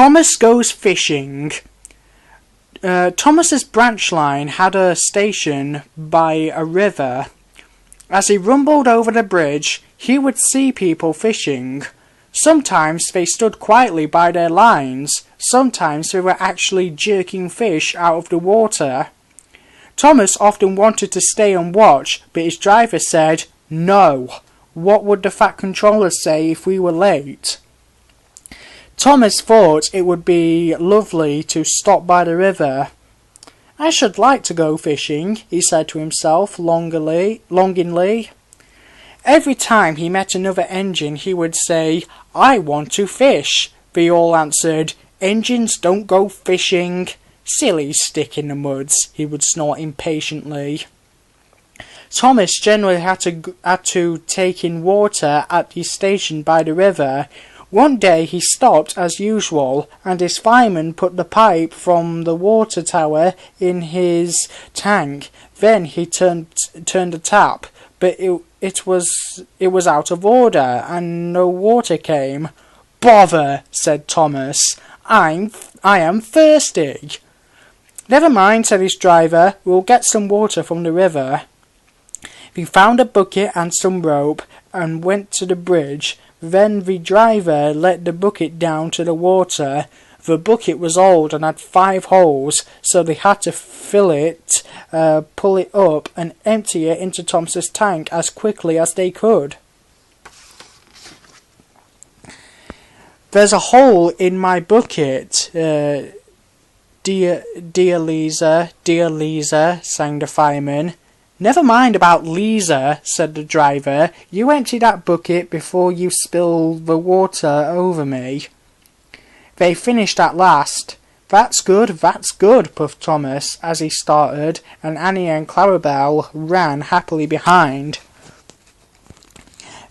Thomas goes fishing. Thomas's branch line had a station by a river. As he rumbled over the bridge, he would see people fishing. Sometimes they stood quietly by their lines, sometimes they were actually jerking fish out of the water. Thomas often wanted to stay and watch, but his driver said, "No. What would the Fat Controller say if we were late?" Thomas thought it would be lovely to stop by the river. "I should like to go fishing," he said to himself longingly. Every time he met another engine he would say, "I want to fish." They all answered, "Engines don't go fishing." "Silly stick in the muds," he would snort impatiently. Thomas generally had to take in water at the station by the river. One day he stopped as usual, and his fireman put the pipe from the water tower in his tank. Then he turned the tap, but it was out of order, and no water came. "Bother," said Thomas. I am thirsty." "Never mind," said his driver. "We'll get some water from the river." He found a bucket and some rope, and went to the bridge. Then the driver let the bucket down to the water. The bucket was old and had 5 holes, so they had to fill it, pull it up, and empty it into Thomas's tank as quickly as they could. "There's a hole in my bucket, dear Lisa," sang the fireman. "Never mind about Lisa," said the driver. "You empty that bucket before you spill the water over me." They finished at last. That's good," puffed Thomas as he started, and Annie and Clarabelle ran happily behind.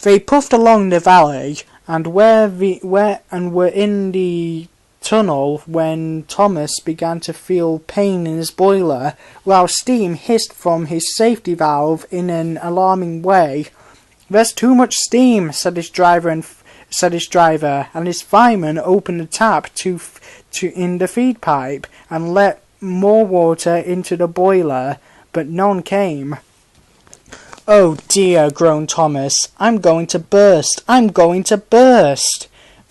They puffed along the valley, and were in the tunnel when Thomas began to feel pain in his boiler, while steam hissed from his safety valve in an alarming way. "There's too much steam," said his driver, and his fireman opened the tap to in the feed pipe and let more water into the boiler, but none came. "Oh dear," groaned Thomas. "I'm going to burst!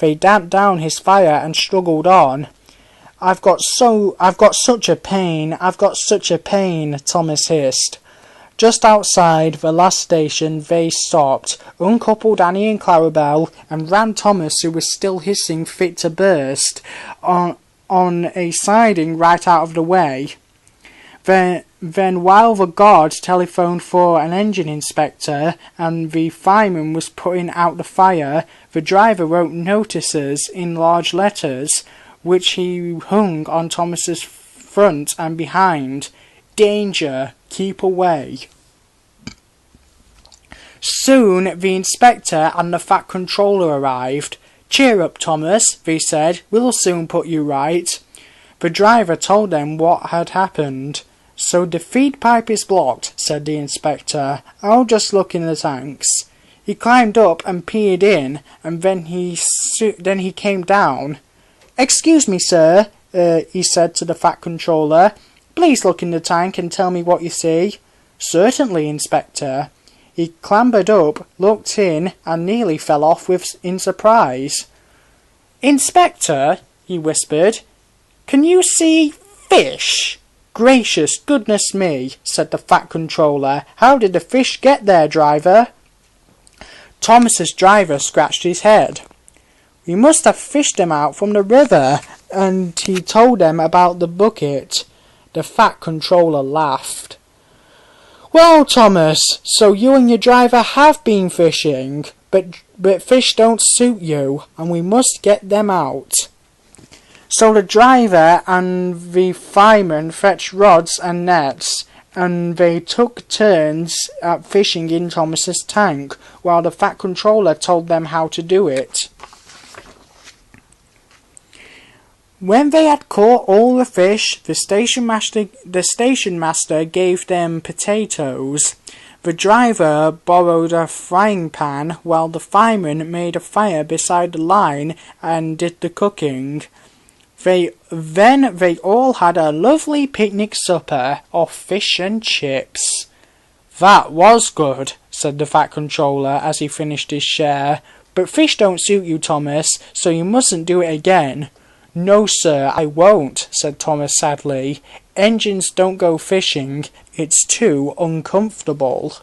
They damped down his fire and struggled on. I've got such a pain, Thomas hissed. Just outside the last station they stopped, uncoupled Annie and Clarabelle, and ran Thomas, who was still hissing fit to burst, on a siding right out of the way. Then while the guard telephoned for an engine inspector and the fireman was putting out the fire, the driver wrote notices in large letters, which he hung on Thomas's front and behind. "Danger! Keep away!" Soon the inspector and the Fat Controller arrived. "Cheer up, Thomas," they said. "We'll soon put you right." The driver told them what had happened. "So the feed pipe is blocked," said the inspector. "I'll just look in the tanks." He climbed up and peered in, and then he came down. "Excuse me, sir," he said to the Fat Controller. "Please look in the tank and tell me what you see." "Certainly, Inspector." He clambered up, looked in, and nearly fell off in surprise. "Inspector," he whispered, "can you see fish?" "Gracious goodness me," said the Fat Controller. "How did the fish get there, driver?" Thomas's driver scratched his head. "We must have fished them out from the river," and he told them about the bucket. The Fat Controller laughed. "Well, Thomas, so you and your driver have been fishing, but fish don't suit you, and we must get them out." So the driver and the fireman fetched rods and nets, and they took turns at fishing in Thomas's tank, while the Fat Controller told them how to do it. When they had caught all the fish, the station master gave them potatoes. The driver borrowed a frying pan, while the fireman made a fire beside the line and did the cooking. Then they all had a lovely picnic supper of fish and chips. "That was good," said the Fat Controller as he finished his share. "But fish don't suit you, Thomas, so you mustn't do it again." "No, sir, I won't," said Thomas sadly. "Engines don't go fishing. It's too uncomfortable."